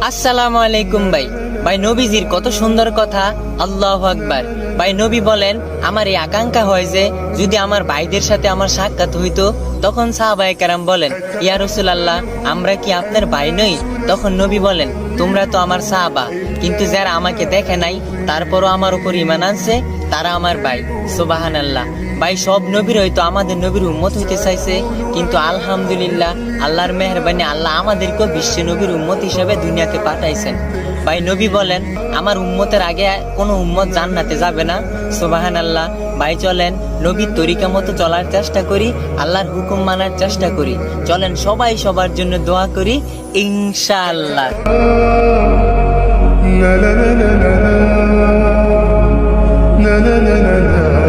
আসসালামু আলাইকুম ভাই। ভাই নবীজির কত সুন্দর কথা, আল্লাহু আকবার। ভাই নবী বলেন, আমার এই আকাঙ্ক্ষা হয় যে যদি আমার ভাইদের সাথে আমার সাক্ষাৎ হইতো। তখন সাহাবায়ে কেরাম বলেন, ইয়া রাসূলুল্লাহ, আমরা কি আপনার ভাই নই? তখন নবী বলেন, তোমরা তো আমার সাহাবা, কিন্তু যারা আমাকে দেখে নাই তারপরও আমার উপর ঈমান আনছে তারা আমার ভাই। সুবহানাল্লাহ। ভাই সব নবীর হয়তো আমাদের নবীর উম্মত হইতে চাইছে, কিন্তু আলহামদুলিল্লাহ আল্লাহর মেহেরবানি আল্লাহ আমাদেরকেও বিশ্ব নবীর উম্মত হিসেবে দুনিয়াতে পাঠাইছেন। ভাই নবী বলেন, আমার উম্মতের আগে কোনো উম্মত জান্নাতে যাবে না। সুবহানাল্লাহ। ভাই চলেন নবীর তরিকা মতো চলার চেষ্টা করি, আল্লাহর হুকুম মানার চেষ্টা করি। চলেন সবাই সবার জন্য দোয়া করি, ইনশাআল্লাহ। لا لا لا لا لا لا لا لا لا